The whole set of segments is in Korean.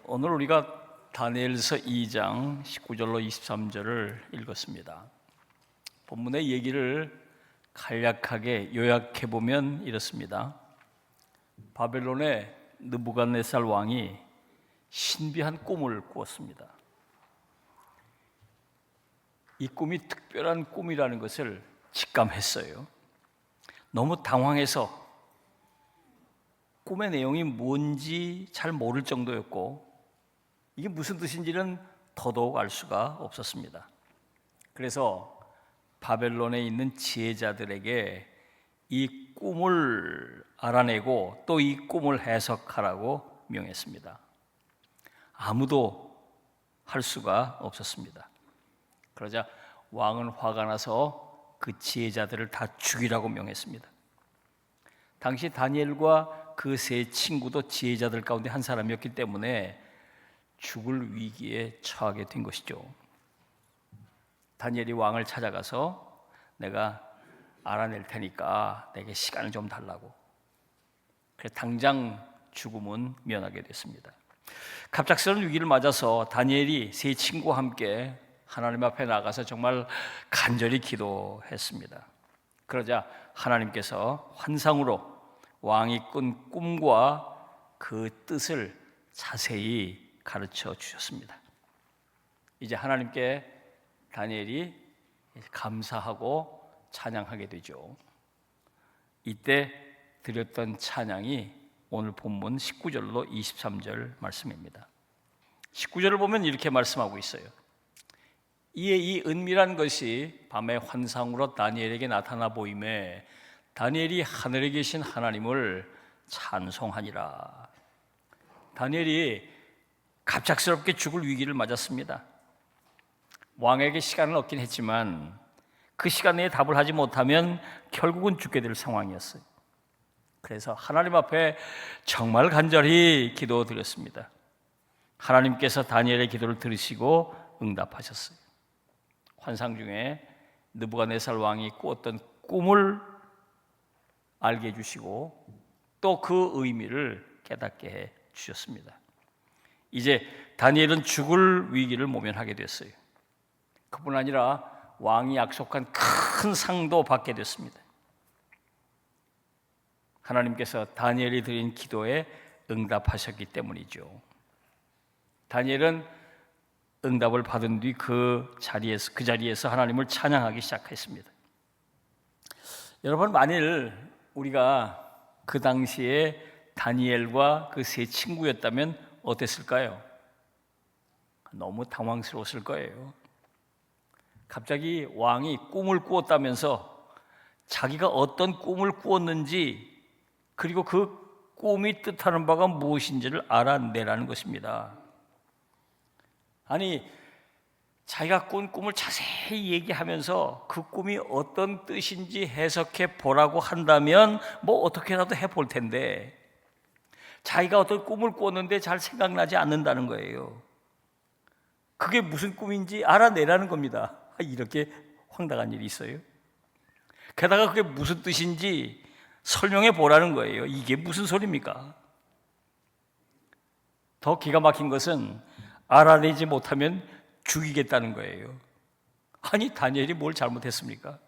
오늘 우리가 다니엘서 2장 19절로 23절을 읽었습니다. 본문의 얘기를 간략하게 요약해보면 이렇습니다. 바벨론의 느부갓네살 왕이 신비한 꿈을 꾸었습니다. 이 꿈이 특별한 꿈이라는 것을 직감했어요. 너무 당황해서 꿈의 내용이 뭔지 잘 모를 정도였고 이게 무슨 뜻인지는 더더욱 알 수가 없었습니다. 그래서 바벨론에 있는 지혜자들에게 이 꿈을 알아내고 또 이 꿈을 해석하라고 명했습니다. 아무도 할 수가 없었습니다. 그러자 왕은 화가 나서 그 지혜자들을 다 죽이라고 명했습니다. 당시 다니엘과 그 세 친구도 지혜자들 가운데 한 사람이었기 때문에 죽을 위기에 처하게 된 것이죠. 다니엘이 왕을 찾아가서 내가 알아낼 테니까 내게 시간을 좀 달라고. 그래서 당장 죽음은 면하게 됐습니다. 갑작스러운 위기를 맞아서 다니엘이 세 친구와 함께 하나님 앞에 나가서 정말 간절히 기도했습니다. 그러자 하나님께서 환상으로 왕이 꾼 꿈과 그 뜻을 자세히 가르쳐 주셨습니다. 이제 하나님께 다니엘이 감사하고 찬양하게 되죠. 이때 드렸던 찬양이 오늘 본문 19절로 23절 말씀입니다. 19절을 보면 이렇게 말씀하고 있어요. 이에 이 은밀한 것이 밤의 환상으로 다니엘에게 나타나 보임에 다니엘이 하늘에 계신 하나님을 찬송하니라. 다니엘이 갑작스럽게 죽을 위기를 맞았습니다. 왕에게 시간을 얻긴 했지만 그 시간 내에 답을 하지 못하면 결국은 죽게 될 상황이었어요. 그래서 하나님 앞에 정말 간절히 기도드렸습니다. 하나님께서 다니엘의 기도를 들으시고 응답하셨어요. 환상 중에 느부갓네살 왕이 꾸었던 꿈을 알게 해주시고 또 그 의미를 깨닫게 해 주셨습니다. 이제 다니엘은 죽을 위기를 모면하게 됐어요. 그뿐 아니라 왕이 약속한 큰 상도 받게 됐습니다. 하나님께서 다니엘이 드린 기도에 응답하셨기 때문이죠. 다니엘은 응답을 받은 뒤 그 자리에서 하나님을 찬양하기 시작했습니다. 여러분, 만일 우리가 그 당시에 다니엘과 그 세 친구였다면 어땠을까요? 너무 당황스러웠을 거예요. 갑자기 왕이 꿈을 꾸었다면서 자기가 어떤 꿈을 꾸었는지 그리고 그 꿈이 뜻하는 바가 무엇인지를 알아내라는 것입니다. 아니, 자기가 꾼 꿈을 자세히 얘기하면서 그 꿈이 어떤 뜻인지 해석해 보라고 한다면 뭐 어떻게라도 해볼 텐데 자기가 어떤 꿈을 꾸었는데 잘 생각나지 않는다는 거예요. 그게 무슨 꿈인지 알아내라는 겁니다. 이렇게 황당한 일이 있어요? 게다가 그게 무슨 뜻인지 설명해 보라는 거예요. 이게 무슨 소리입니까? 더 기가 막힌 것은 알아내지 못하면 죽이겠다는 거예요. 아니, 다니엘이 뭘 잘못했습니까?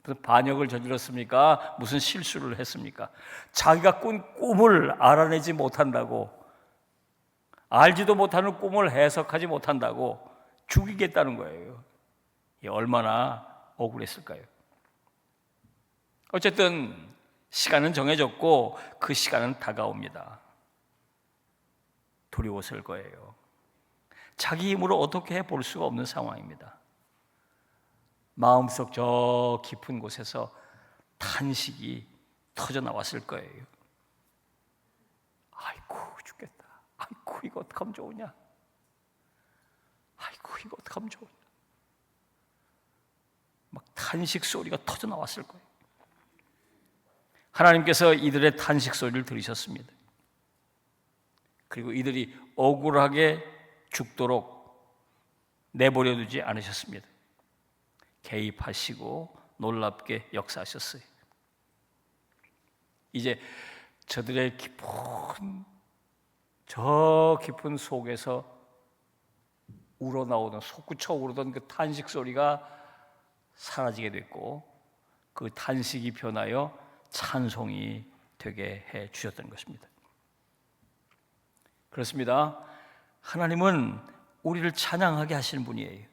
무슨 반역을 저질렀습니까? 무슨 실수를 했습니까? 자기가 꾼 꿈을 알아내지 못한다고, 알지도 못하는 꿈을 해석하지 못한다고 죽이겠다는 거예요. 얼마나 억울했을까요? 어쨌든 시간은 정해졌고 그 시간은 다가옵니다. 두려웠을 거예요. 자기 힘으로 어떻게 해볼 수가 없는 상황입니다. 마음속 저 깊은 곳에서 탄식이 터져나왔을 거예요. 아이고 죽겠다. 아이고 이거 어떡하면 좋으냐. 아이고 이거 어떡하면 좋으냐. 막 탄식 소리가 터져나왔을 거예요. 하나님께서 이들의 탄식 소리를 들으셨습니다. 그리고 이들이 억울하게 죽도록 내버려 두지 않으셨습니다. 개입하시고 놀랍게 역사하셨어요. 이제 저들의 깊은 저 깊은 속에서 우러나오던 솟구쳐 오르던 그 탄식 소리가 사라지게 됐고 그 탄식이 변하여 찬송이 되게 해 주셨던 것입니다. 그렇습니다. 하나님은 우리를 찬양하게 하시는 분이에요.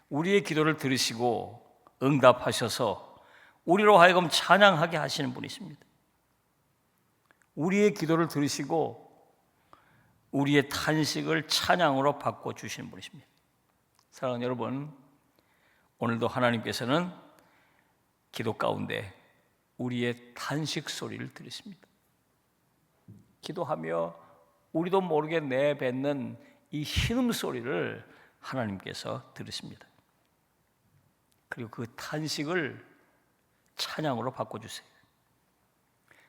우리의 기도를 들으시고 응답하셔서 우리로 하여금 찬양하게 하시는 분이십니다. 우리의 기도를 들으시고 우리의 탄식을 찬양으로 바꿔주시는 분이십니다. 사랑하는 여러분, 오늘도 하나님께서는 기도 가운데 우리의 탄식 소리를 들으십니다. 기도하며 우리도 모르게 내뱉는 이 신음소리를 하나님께서 들으십니다. 그리고 그 탄식을 찬양으로 바꿔주세요.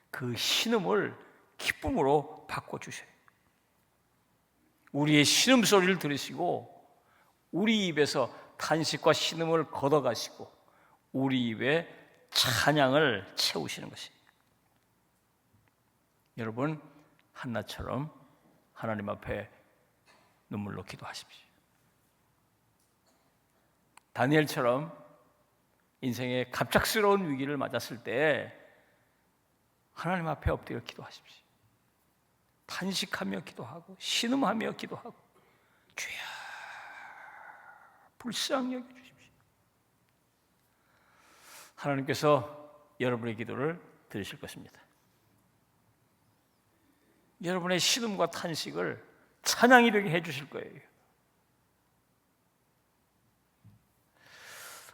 그 신음을 기쁨으로 바꿔주세요. 우리의 신음소리를 들으시고 우리 입에서 탄식과 신음을 걷어가시고 우리 입에 찬양을 채우시는 것입니다. 여러분, 한나처럼 하나님 앞에 눈물로 기도하십시오. 다니엘처럼 인생의 갑작스러운 위기를 맞았을 때 하나님 앞에 엎드려 기도하십시오. 탄식하며 기도하고 신음하며 기도하고 주여 불쌍히 여겨주십시오. 하나님께서 여러분의 기도를 들으실 것입니다. 여러분의 신음과 탄식을 찬양이 되게 해주실 거예요.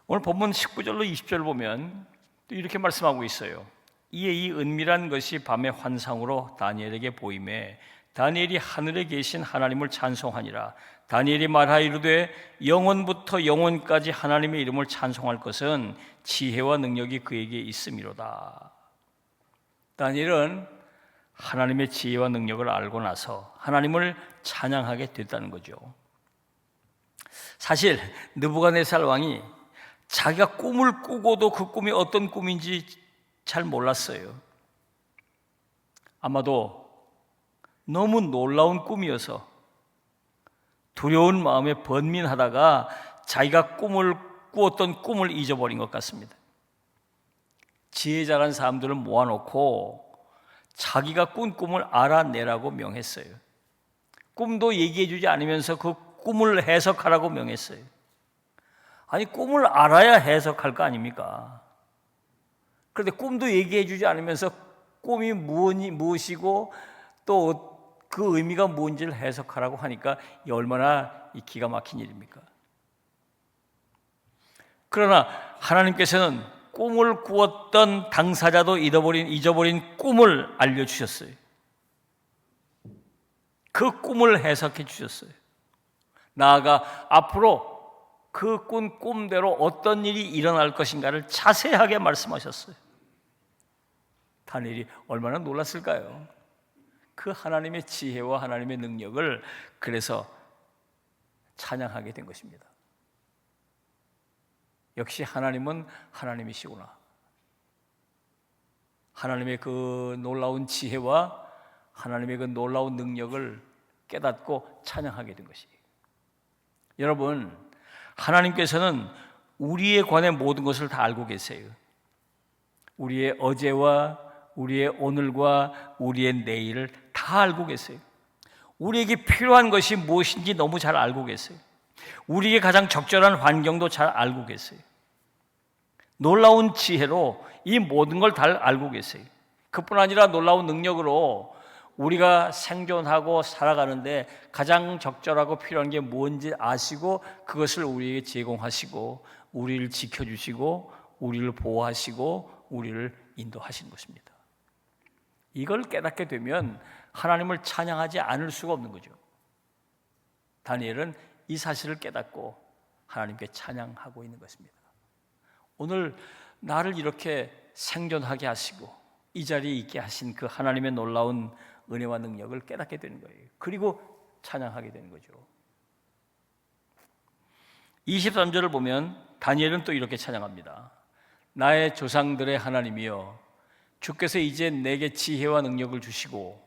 오늘 본문 19절로 20절 보면 또 이렇게 말씀하고 있어요. 이에 이 은밀한 것이 밤의 환상으로 다니엘에게 보이매 다니엘이 하늘에 계신 하나님을 찬송하니라. 다니엘이 말하이르되 영원부터 영원까지 하나님의 이름을 찬송할 것은 지혜와 능력이 그에게 있음이로다. 다니엘은 하나님의 지혜와 능력을 알고 나서 하나님을 찬양하게 됐다는 거죠. 사실 느부갓네살 왕이 자기가 꿈을 꾸고도 그 꿈이 어떤 꿈인지 잘 몰랐어요. 아마도 너무 놀라운 꿈이어서 두려운 마음에 번민하다가 자기가 꿈을 꾸었던 꿈을 잊어버린 것 같습니다. 지혜 잘한 사람들을 모아놓고 자기가 꾼 꿈을 알아내라고 명했어요. 꿈도 얘기해주지 않으면서 그 꿈을 해석하라고 명했어요. 아니, 꿈을 알아야 해석할 거 아닙니까? 그런데 꿈도 얘기해주지 않으면서 꿈이 무엇이고 또 그 의미가 뭔지를 해석하라고 하니까 얼마나 기가 막힌 일입니까? 그러나 하나님께서는 꿈을 꾸었던 당사자도 잊어버린 꿈을 알려주셨어요. 그 꿈을 해석해 주셨어요. 나아가 앞으로 그 꾼 꿈대로 어떤 일이 일어날 것인가를 자세하게 말씀하셨어요. 다니엘이 얼마나 놀랐을까요? 그 하나님의 지혜와 하나님의 능력을 그래서 찬양하게 된 것입니다. 역시 하나님은 하나님이시구나. 하나님의 그 놀라운 지혜와 하나님의 그 놀라운 능력을 깨닫고 찬양하게 된 것이에요. 여러분, 하나님께서는 우리에 관해 모든 것을 다 알고 계세요. 우리의 어제와 우리의 오늘과 우리의 내일을 다 알고 계세요. 우리에게 필요한 것이 무엇인지 너무 잘 알고 계세요. 우리에게 가장 적절한 환경도 잘 알고 계세요. 놀라운 지혜로 이 모든 걸 다 알고 계세요. 그뿐 아니라 놀라운 능력으로 우리가 생존하고 살아가는데 가장 적절하고 필요한 게 뭔지 아시고 그것을 우리에게 제공하시고 우리를 지켜주시고 우리를 보호하시고 우리를 인도하시는 것입니다. 이걸 깨닫게 되면 하나님을 찬양하지 않을 수가 없는 거죠. 다니엘은 이 사실을 깨닫고 하나님께 찬양하고 있는 것입니다. 오늘 나를 이렇게 생존하게 하시고 이 자리에 있게 하신 그 하나님의 놀라운 은혜와 능력을 깨닫게 되는 거예요. 그리고 찬양하게 되는 거죠. 23절을 보면 다니엘은 또 이렇게 찬양합니다. 나의 조상들의 하나님이여, 주께서 이제 내게 지혜와 능력을 주시고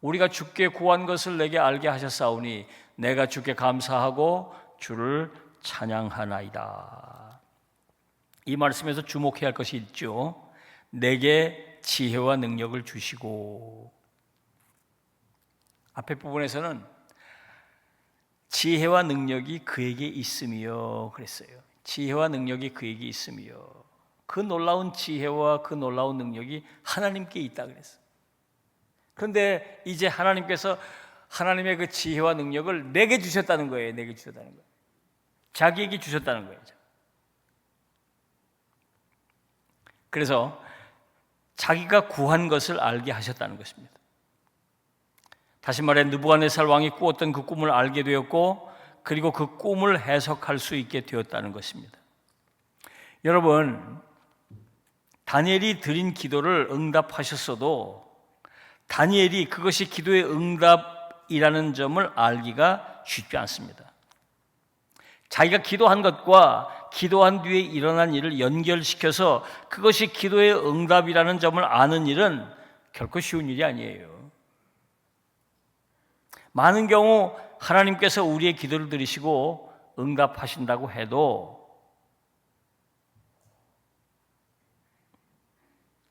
우리가 주께 구한 것을 내게 알게 하셨사오니 내가 주께 감사하고 주를 찬양하나이다. 이 말씀에서 주목해야 할 것이 있죠. 내게 지혜와 능력을 주시고, 앞에 부분에서는 지혜와 능력이 그에게 있으며 그랬어요. 지혜와 능력이 그에게 있으며, 그 놀라운 지혜와 그 놀라운 능력이 하나님께 있다 그랬어요. 그런데 이제 하나님께서 하나님의 그 지혜와 능력을 내게 주셨다는 거예요. 내게 주셨다는 거예요. 자기에게 주셨다는 거예요. 그래서 자기가 구한 것을 알게 하셨다는 것입니다. 다시 말해 느부갓네살 왕이 꾸었던 그 꿈을 알게 되었고, 그리고 그 꿈을 해석할 수 있게 되었다는 것입니다. 여러분, 다니엘이 드린 기도를 응답하셨어도 다니엘이 그것이 기도의 응답이라는 점을 알기가 쉽지 않습니다. 자기가 기도한 것과 기도한 뒤에 일어난 일을 연결시켜서 그것이 기도의 응답이라는 점을 아는 일은 결코 쉬운 일이 아니에요. 많은 경우 하나님께서 우리의 기도를 들으시고 응답하신다고 해도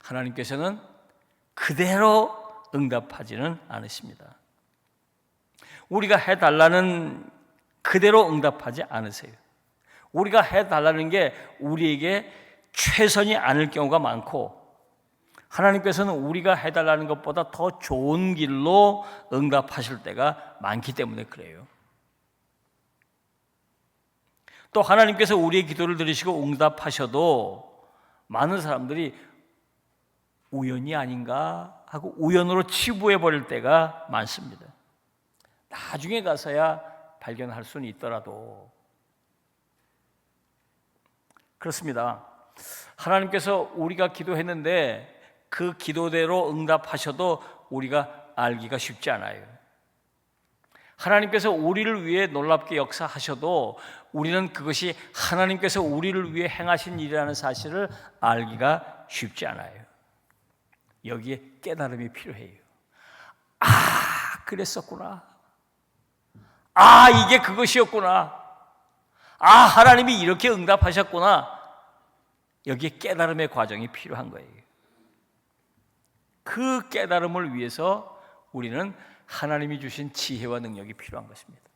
하나님께서는 그대로 응답하지는 않으십니다. 우리가 해달라는 그대로 응답하지 않으세요. 우리가 해달라는 게 우리에게 최선이 아닐 경우가 많고, 하나님께서는 우리가 해달라는 것보다 더 좋은 길로 응답하실 때가 많기 때문에 그래요. 또 하나님께서 우리의 기도를 들으시고 응답하셔도 많은 사람들이 우연이 아닌가 하고 우연으로 치부해 버릴 때가 많습니다. 나중에 가서야 발견할 수는 있더라도 그렇습니다. 하나님께서 우리가 기도했는데 그 기도대로 응답하셔도 우리가 알기가 쉽지 않아요. 하나님께서 우리를 위해 놀랍게 역사하셔도 우리는 그것이 하나님께서 우리를 위해 행하신 일이라는 사실을 알기가 쉽지 않아요. 여기에 깨달음이 필요해요. 아, 그랬었구나. 아, 이게 그것이었구나. 아, 하나님이 이렇게 응답하셨구나. 여기에 깨달음의 과정이 필요한 거예요. 그 깨달음을 위해서 우리는 하나님이 주신 지혜와 능력이 필요한 것입니다.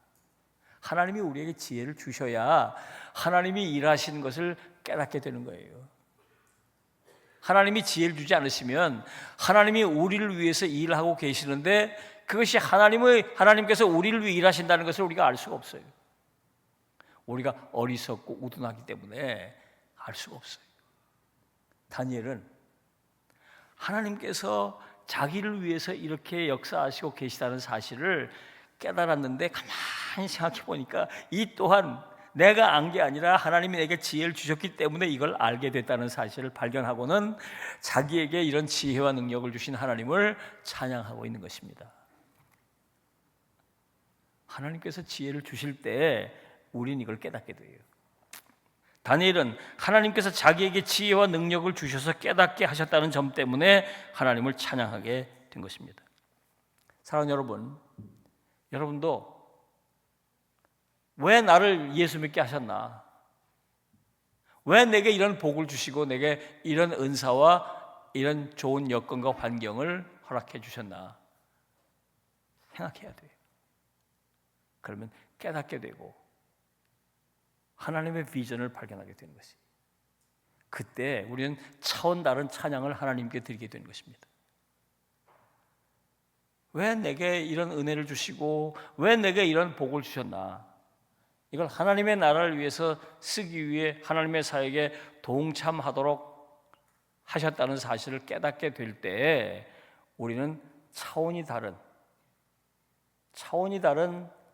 하나님이 우리에게 지혜를 주셔야 하나님이 일하시는 것을 깨닫게 되는 거예요. 하나님이 지혜를 주지 않으시면 하나님이 우리를 위해서 일하고 계시는데 그것이 하나님께서 우리를 위해 일하신다는 것을 우리가 알 수가 없어요. 우리가 어리석고 우둔하기 때문에 알 수가 없어요. 다니엘은 하나님께서 자기를 위해서 이렇게 역사하시고 계시다는 사실을 깨달았는데 가만히 생각해 보니까 이 또한 내가 안 게 아니라 하나님이 내게 지혜를 주셨기 때문에 이걸 알게 됐다는 사실을 발견하고는 자기에게 이런 지혜와 능력을 주신 하나님을 찬양하고 있는 것입니다. 하나님께서 지혜를 주실 때 우리는 이걸 깨닫게 돼요. 다니엘은 하나님께서 자기에게 지혜와 능력을 주셔서 깨닫게 하셨다는 점 때문에 하나님을 찬양하게 된 것입니다. 사랑하는 여러분, 여러분도 왜 나를 예수 믿게 하셨나? 왜 내게 이런 복을 주시고 내게 이런 은사와 이런 좋은 여건과 환경을 허락해 주셨나? 생각해야 돼요. 그러면 깨닫게 되고 하나님의 비전을 발견하게 되는 것이에요. 그때 우리는 차원 다른 찬양을 하나님께 드리게 되는 것입니다. 왜 내게 이런 은혜를 주시고 왜 내게 이런 복을 주셨나? 이걸 하나님의 나라를 위해서 쓰기 위해 하나님의 사역에 동참하도록 하셨다는 사실을 깨닫게 될 때 우리는 차원이 다른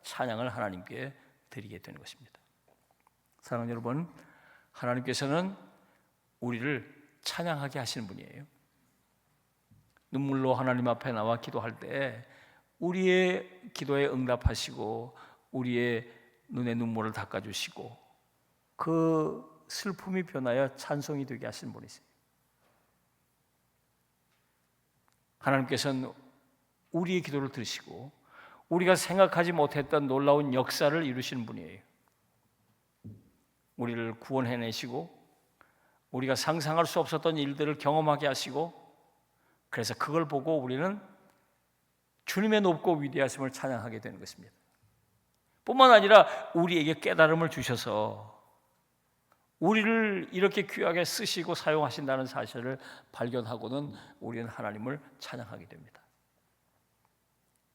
찬양을 하나님께 드리게 되는 것입니다. 사랑하는 여러분, 하나님께서는 우리를 찬양하게 하시는 분이에요. 눈물로 하나님 앞에 나와 기도할 때 우리의 기도에 응답하시고 우리의 눈의 눈물을 닦아주시고 그 슬픔이 변하여 찬송이 되게 하시는 분이세요. 하나님께서는 우리의 기도를 들으시고 우리가 생각하지 못했던 놀라운 역사를 이루시는 분이에요. 우리를 구원해내시고 우리가 상상할 수 없었던 일들을 경험하게 하시고, 그래서 그걸 보고 우리는 주님의 높고 위대하심을 찬양하게 되는 것입니다. 뿐만 아니라 우리에게 깨달음을 주셔서 우리를 이렇게 귀하게 쓰시고 사용하신다는 사실을 발견하고는 우리는 하나님을 찬양하게 됩니다.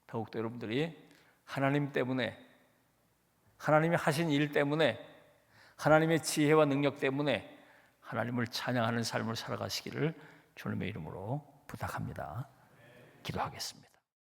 더욱더 여러분들이 하나님 때문에, 하나님이 하신 일 때문에, 하나님의 지혜와 능력 때문에 하나님을 찬양하는 삶을 살아가시기를 주님의 이름으로 부탁합니다. 기도하겠습니다.